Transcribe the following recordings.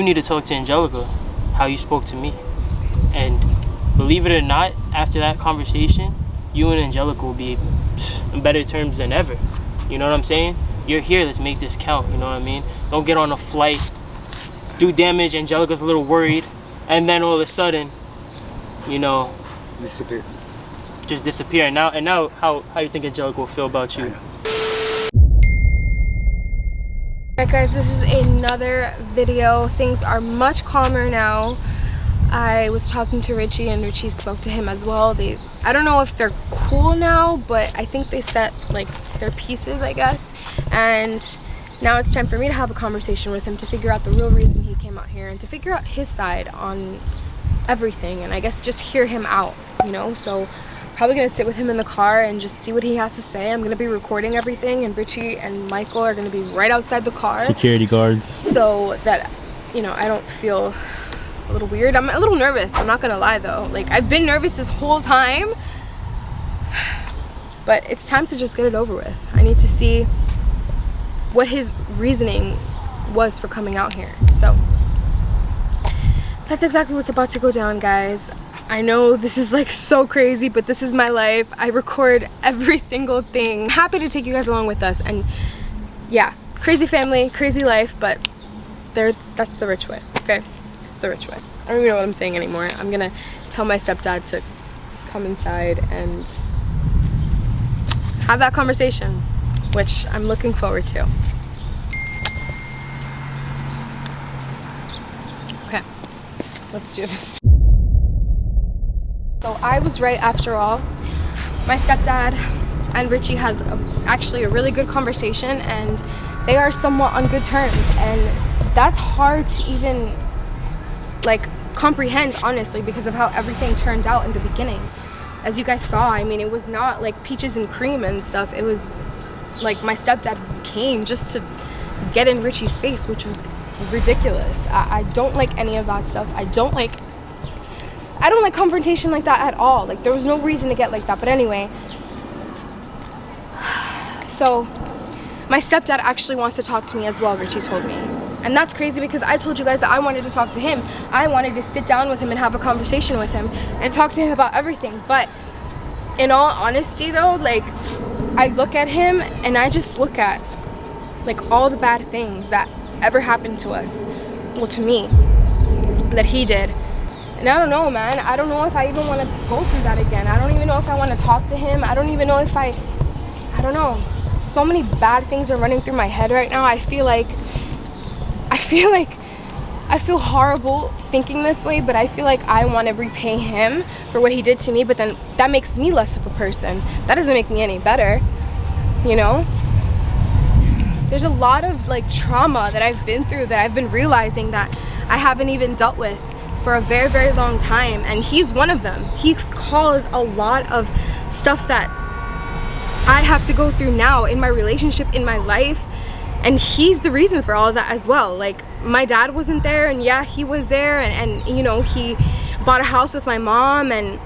need to talk to Angelica how you spoke to me. And believe it or not, after that conversation, you and Angelica will be in better terms than ever. You know what I'm saying? You're here, let's make this count, you know what I mean? Don't get on a flight, do damage, Angelica's a little worried, and then all of a sudden, you know, disappear. Just disappear. And now how you think Angelica will feel about you? Alright guys, this is another video. Things are much calmer now. I was talking to Richie and Richie spoke to him as well. I don't know if they're cool now, but I think they set like their pieces, I guess. And now it's time for me to have a conversation with him to figure out the real reason he came out here and to figure out his side on everything, and I guess just hear him out, you know. So probably gonna sit with him in the car and just see what he has to say. I'm gonna be recording everything, and Richie and Michael are gonna be right outside the car, security guards, so that, you know, I don't feel a little weird. I'm a little nervous, I'm not gonna lie though. Like, I've been nervous this whole time, but it's time to just get it over with. I need to see what his reasoning was for coming out here. So that's exactly what's about to go down, guys. I know this is like so crazy, but this is my life. I record every single thing. I'm happy to take you guys along with us, and yeah, crazy family, crazy life, but that's the rich way, okay? It's the rich way. I don't even know what I'm saying anymore. I'm gonna tell my stepdad to come inside and have that conversation, which I'm looking forward to. Okay, let's do this. So I was right after all. My stepdad and Richie had actually a really good conversation, and they are somewhat on good terms, and that's hard to even like comprehend, honestly, because of how everything turned out in the beginning. As you guys saw, I mean, it was not like peaches and cream and stuff. It was like my stepdad came just to get in Richie's face, which was ridiculous. I don't like any of that stuff. I don't like confrontation like that at all. Like, there was no reason to get like that. But anyway, so my stepdad actually wants to talk to me as well, Richie told me. And that's crazy because I told you guys that I wanted to talk to him. I wanted to sit down with him and have a conversation with him and talk to him about everything. But in all honesty though, like, I look at him and I just look at like all the bad things that ever happened to us, well, to me, that he did. And I don't know, man. I don't know if I even want to go through that again. I don't even know if I want to talk to him. I don't even know if I don't know. So many bad things are running through my head right now. I feel horrible thinking this way, but I feel like I want to repay him for what he did to me, but then that makes me less of a person. That doesn't make me any better, you know? There's a lot of like trauma that I've been through that I've been realizing that I haven't even dealt with for a very, very long time, and he's one of them. He's caused a lot of stuff that I have to go through now in my relationship, in my life, and he's the reason for all of that as well. Like, my dad wasn't there, and yeah, he was there, and you know, he bought a house with my mom, and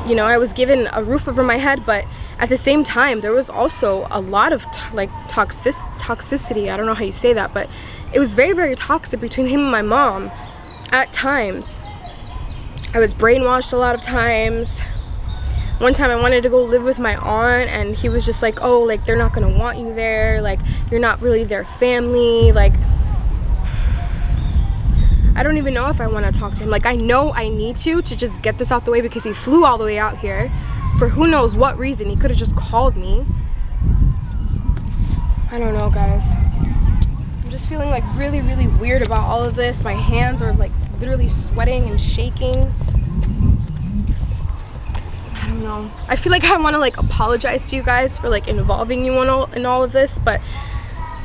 you know, I was given a roof over my head, but at the same time, there was also a lot of toxicity. I don't know how you say that, but it was very, very toxic between him and my mom. At times, I was brainwashed a lot of times. One time I wanted to go live with my aunt, and he was just like, oh, like, they're not gonna want you there, like, you're not really their family. Like, I don't even know if I want to talk to him. Like, I know I need to just get this out the way, because he flew all the way out here for who knows what reason. He could have just called me. I don't know, guys. I'm just feeling like really, really weird about all of this. My hands are like literally sweating and shaking. I don't know. I feel like I want to like apologize to you guys for like involving you in all of this, but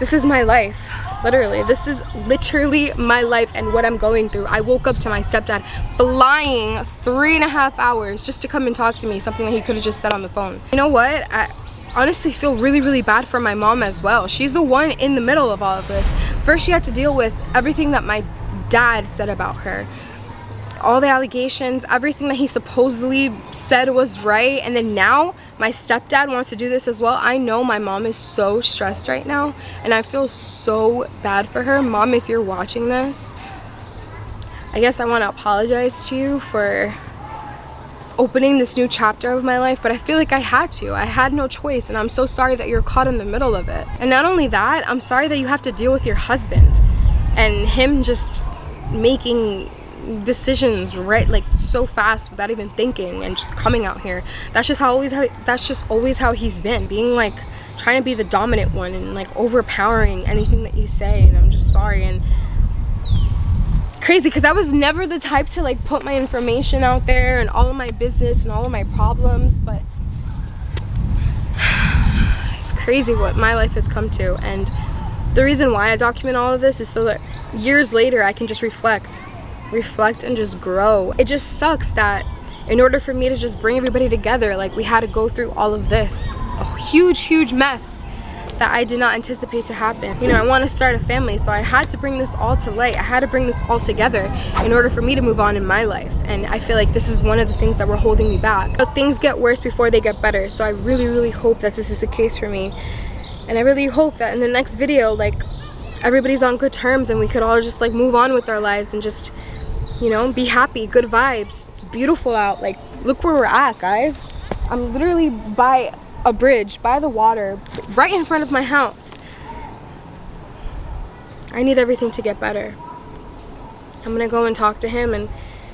this is my life. Literally, this is literally my life and what I'm going through. I woke up to my stepdad flying 3.5 hours just to come and talk to me, something that he could have just said on the phone. You know what? I honestly feel really, really bad for my mom as well. She's the one in the middle of all of this. First, she had to deal with everything that my dad said about her. All the allegations, everything that he supposedly said was right, and then now my stepdad wants to do this as well. I know my mom is so stressed right now, and I feel so bad for her. Mom, if you're watching this, I guess I want to apologize to you for opening this new chapter of my life, but I feel like I had to. I had no choice, and I'm so sorry that you're caught in the middle of it. And not only that, I'm sorry that you have to deal with your husband and him just making decisions right like so fast without even thinking and just coming out here. That's just always how he's been, being like trying to be the dominant one and like overpowering anything that you say. And I'm just sorry. And crazy, because I was never the type to like put my information out there and all of my business and all of my problems, but it's crazy what my life has come to. And the reason why I document all of this is so that years later I can just reflect and just grow. It just sucks that in order for me to just bring everybody together, like we had to go through all of this, a huge mess that I did not anticipate to happen. You know, I want to start a family, so I had to bring this all to light. I had to bring this all together in order for me to move on in my life. And I feel like this is one of the things that were holding me back. But things get worse before they get better, so I really hope that this is the case for me. And I really hope that in the next video, like, everybody's on good terms and we could all just like move on with our lives and just, you know, be happy, good vibes. It's beautiful out. Like, look where we're at, guys. I'm literally by a bridge, by the water, right in front of my house. I need everything to get better. I'm gonna go and talk to him and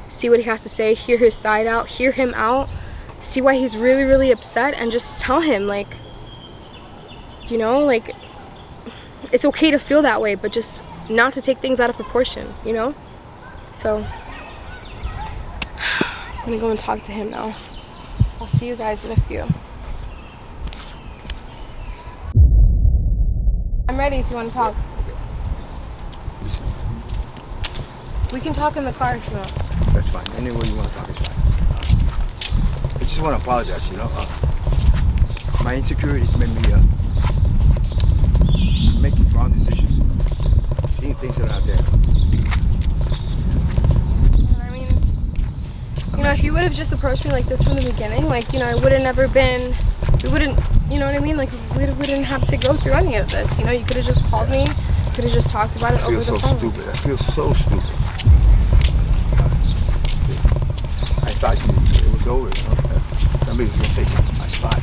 see what he has to say, hear his side out, hear him out, see why he's really upset, and just tell him, like, you know, like, it's okay to feel that way, but just not to take things out of proportion, you know? So, I'm gonna go and talk to him now. I'll see you guys in a few. I'm ready if you want to talk. We can talk in the car if you want. That's fine. Anywhere you want to talk is fine. I just want to apologize, you know. My insecurities made me making wrong decisions, seeing things that are not there. I mean, you know, if you would have just approached me like this from the beginning, like, you know, I would have never been, we wouldn't, you know what I mean? Like, we wouldn't have to go through any of this. You know, you could have just called me, could have just talked about it over the phone. I feel so stupid. I thought it was over, you know. Somebody was going to take my spot.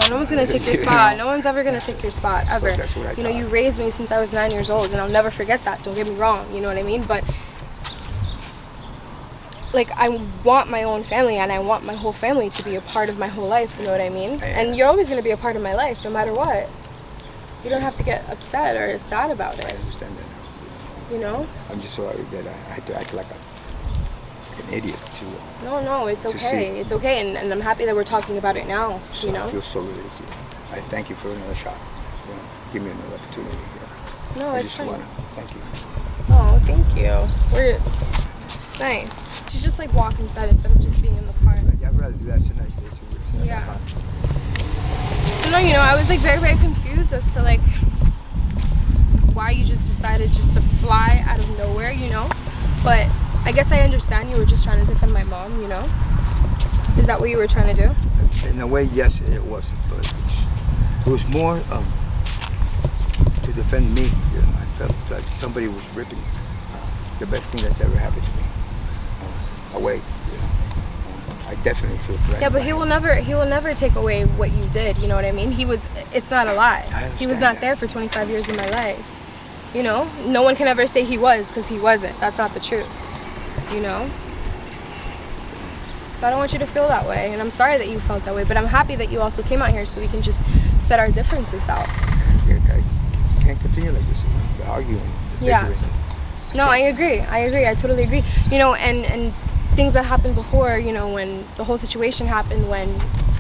No one's gonna take your spot. No one's ever gonna take your spot, ever. That's what I you know, you raised me since I was 9 years old, and I'll never forget that. Don't get me wrong. You know what I mean? But like, I want my own family, and I want my whole family to be a part of my whole life. You know what I mean? And you're always gonna be a part of my life, no matter what. You don't have to get upset or sad about it. I understand that. You know? I'm just sorry that I had to act like an idiot to. No, it's okay. It's okay, and I'm happy that we're talking about it now. So you know? I feel so relieved. I thank you for another shot. You know, give me another opportunity. You know. No, I it's just fine. wanna thank you. Oh, thank you. This is nice. She's just like walk inside instead of just being in the car. Yeah, I'd rather do that. It's a nice day. So Yeah. So no, you know, I was like very confused as to like why you just decided just to fly out of nowhere, you know? But I guess I understand you were just trying to defend my mom, you know? Is that what you were trying to do? In a way, yes, it was. But it was more to defend me. You know, I felt like somebody was ripping the best thing that's ever happened to me away. You know, I definitely feel threatened. Yeah, but he will never take away what you did. You know what I mean? It's not a lie. He was not there for 25 years of my life. You know, no one can ever say he was, because he wasn't. That's not the truth. You know. So I don't want you to feel that way, and I'm sorry that you felt that way, but I'm happy that you also came out here so we can just set our differences out. I can't continue like this, you know, arguing. Yeah. No, I agree. I totally agree. You know, and things that happened before, you know, when the whole situation happened, when,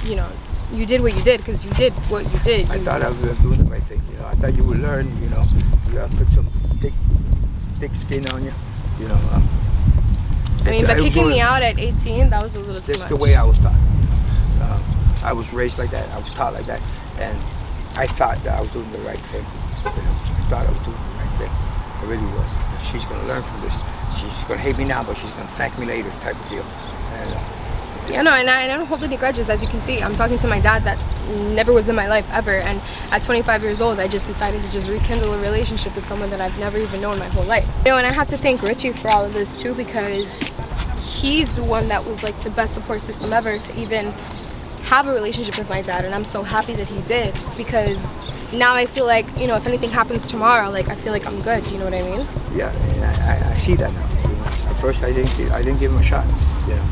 you know, you did what you did, because you did what you did. I thought I was doing the right thing, you know. I thought you would learn, you know. You gotta put some thick skin on you, you know. I mean, but kicking me out at 18, that was a little too much. That's the way I was taught. I was raised like that. I was taught like that, and I thought that I was doing the right thing. You know, I thought I was doing the right thing. I really was. She's gonna learn from this. She's gonna hate me now, but she's gonna thank me later, type of deal. And Yeah, no, and I don't hold any grudges. As you can see, I'm talking to my dad that never was in my life ever, and at 25 years old I just decided to just rekindle a relationship with someone that I've never even known my whole life. You know, and I have to thank Richie for all of this too, because he's the one that was like the best support system ever to even have a relationship with my dad, and I'm so happy that he did, because now I feel like, you know, if anything happens tomorrow, like I feel like I'm good. You know what I mean? Yeah, and I see that now. You know? At first, I didn't give him a shot. You know.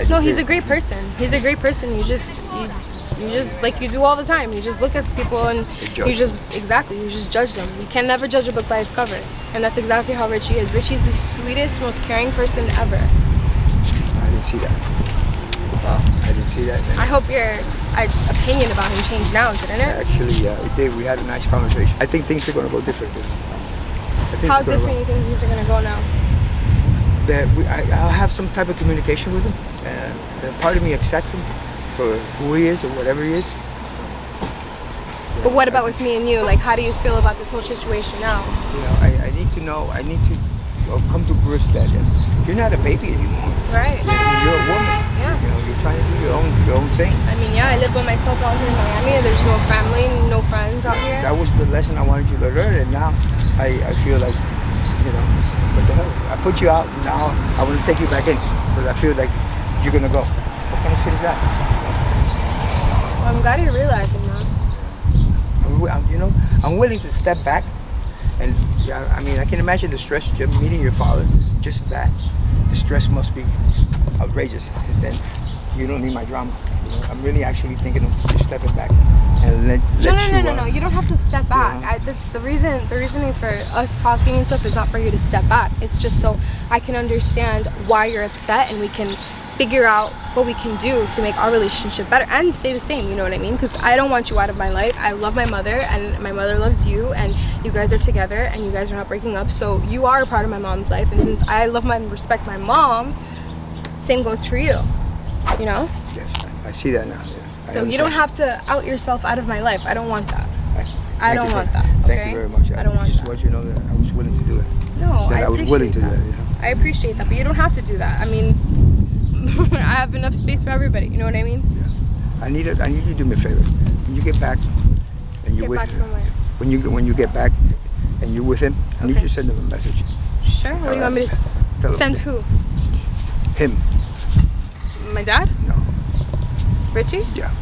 No, he's a great person. He's a great person. You just like you do all the time. You just look at people and you just judge them. You can never judge a book by its cover, and that's exactly how Richie is. Richie's the sweetest, most caring person ever. I didn't see that. I didn't see that. I hope your opinion about him changed now, didn't it? Actually, it did. We had a nice conversation. I think things are going to go different. How different you think things are going to go now? I'll have some type of communication with him, and part of me accepts him for who he is or whatever he is. But what about with me and you? Like, how do you feel about this whole situation now? You know, I need to know. I need to come to grips that you're not a baby anymore. Right. You're a woman. Yeah. You know, you're trying to do your own thing. I mean, yeah, I live by myself out here in Miami. There's no family, no friends out here. That was the lesson I wanted you to learn, and now I feel like, you know, what the hell? I put you out, now I want to take you back in, because I feel like you're gonna go. What kind of shit is that? Well, I'm glad you're realizing that. You know, I'm willing to step back, and yeah, I mean, I can imagine the stress of meeting your father. Just that, the stress must be outrageous. And then you don't need my drama. You know, I'm really actually thinking of just stepping back and let No. You don't have to step back. The reasoning for us talking and stuff is not for you to step back. It's just so I can understand why you're upset, and we can figure out what we can do to make our relationship better and stay the same. You know what I mean? Because I don't want you out of my life. I love my mother, and my mother loves you, and you guys are together, and you guys are not breaking up. So you are a part of my mom's life, and since I love and respect my mom, same goes for you. You know? Yes, I see that now. Yeah. So you don't have to out yourself out of my life. I don't want that. I don't want that. Okay? Thank you very much. I don't want just that. want you to know that I was willing to do it. No, that I was willing to do that. You know? I appreciate that, but you don't have to do that. I mean, I have enough space for everybody. You know what I mean? Yeah. I need you to do me a favor. When you get back, and you're with him, when you get back, and you're with him, I need you to send him a message. Sure. What do you want me to send? Who? Him. My dad? No. Richie? Yeah.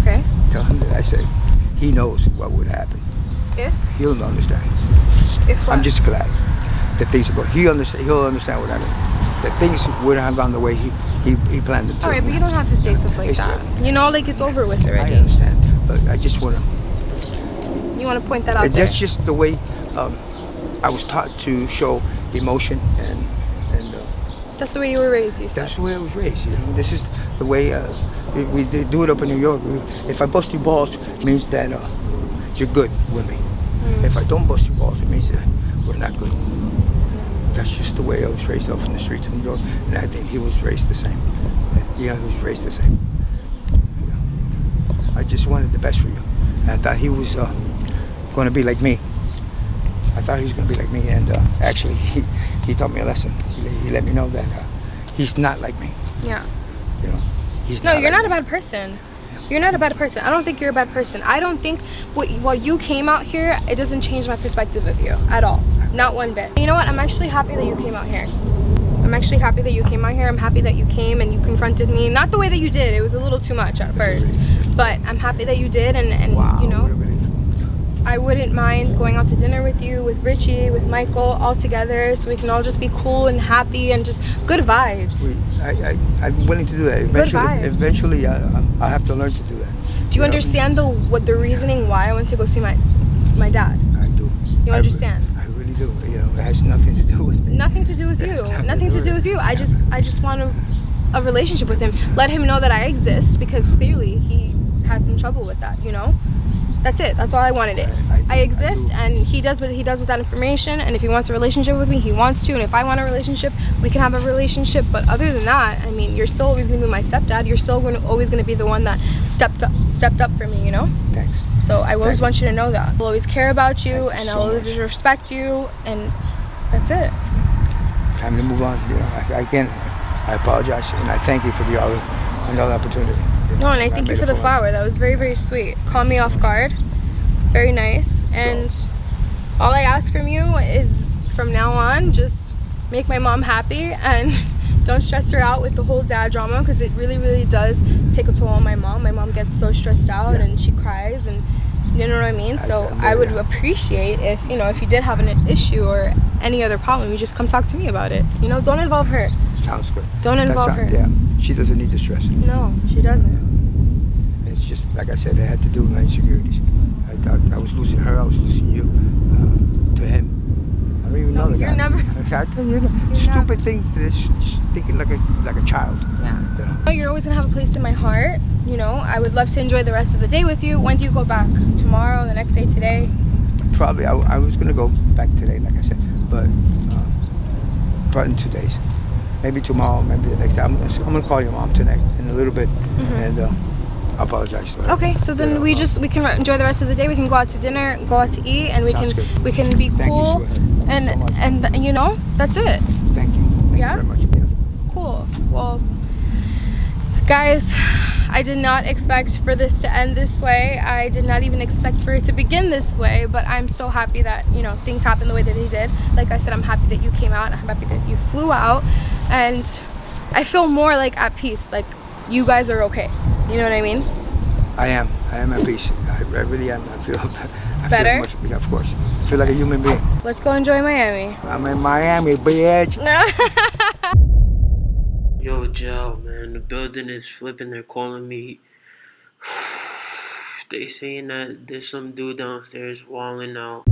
Okay. Tell him that I said he knows what would happen. If? He'll understand. If what? I'm just glad that things are going. He'll understand what I mean. That things wouldn't have gone the way he planned them to. All right, but you don't have to say stuff like that. You know, like it's over with already. I understand, but I just want to. You want to point that out there. That's just the way I was taught to show emotion, and that's the way you were raised. You said. That's the way I was raised. You know, this is the way we do it up in New York. If I bust your balls, it means that you're good with me. If I don't bust your balls, it means that we're not good. That's just the way I was raised off in the streets of New York, and I think he was raised the same. Yeah, he was raised the same. I just wanted the best for you. And I thought he was going to be like me. I thought he was going to be like me, and actually, he taught me a lesson. He let me know that he's not like me. Yeah. You know, he's no, not. You're not a bad person. You're not a bad person. I don't think you're a bad person. I don't think while you came out here, it doesn't change my perspective of you at all. Not one bit. You know what? I'm actually happy that you came out here. I'm actually happy that you came out here. I'm happy that you came and you confronted me. Not the way that you did. It was a little too much at first. But I'm happy that you did, and wow, you know, I wouldn't mind going out to dinner with you, with Richie, with Michael, all together, so we can all just be cool and happy and just good vibes. I'm willing to do that. Eventually, I'll have to learn to do that. Do you understand the reasoning why I went to go see my dad? I do. You understand? I really do. You know, it has nothing to do with me. Nothing to do with you. Nothing to do with you. I just want a relationship with him. Let him know that I exist, because clearly he had some trouble with that, you know? That's it. That's all I wanted it. I exist, and he does what he does with that information, and if he wants a relationship with me, he wants to, and if I want a relationship, we can have a relationship. But other than that, I mean, you're still always going to be my stepdad. You're still always going to be the one that stepped up for me, you know? Thanks. So I always want you to know that. I'll always care about you, and I'll always respect you, and that's it. Time to move on. You know, again, I apologize, and I thank you for another opportunity. You know, No, and I thank you made for a the phone. flower. That was very, very sweet. Caught me off guard. Very nice. And all I ask from you is, from now on, just make my mom happy and don't stress her out with the whole dad drama, because it really, really does take a toll on my mom. My mom gets so stressed out and she cries, and you know what I mean? So I would appreciate if, you know, if you did have an issue or any other problem, you just come talk to me about it. You know, don't involve her. Sounds good. Don't involve her. Yeah, she doesn't need the stress. No, she doesn't. It's just, like I said, it had to do with my insecurities. I thought I was losing her, I was losing you to him. I don't even know the you're guy. never- I tell you, stupid things, just thinking like a child. Yeah. You know? You're always gonna have a place in my heart. You know, I would love to enjoy the rest of the day with you. When do you go back? Tomorrow? The next day? Today? Probably, I was gonna go back today, like I said, but probably in 2 days. Maybe tomorrow, maybe the next day. I'm gonna call your mom tonight in a little bit, and I apologize to her. Okay, so then we can enjoy the rest of the day. We can go out to dinner, go out to eat, and we Sounds good. can be Thank you, cool, sweetheart. So much. and you know, that's it. Thank you. Thank Yeah? you very much. Yeah. Cool. Well, guys, I did not expect for this to end this way. I did not even expect for it to begin this way, but I'm so happy that, you know, things happened the way that they did. Like I said, I'm happy that you came out. I'm happy that you flew out, and I feel more like at peace. Like you guys are okay. You know what I mean? I am at peace. I really am. I feel Better? much, yeah, of course. I feel like a human being. Let's go enjoy Miami. I'm in Miami, bitch. Yo, Joe, man, the building is flipping. They're calling me. They saying that there's some dude downstairs walling out.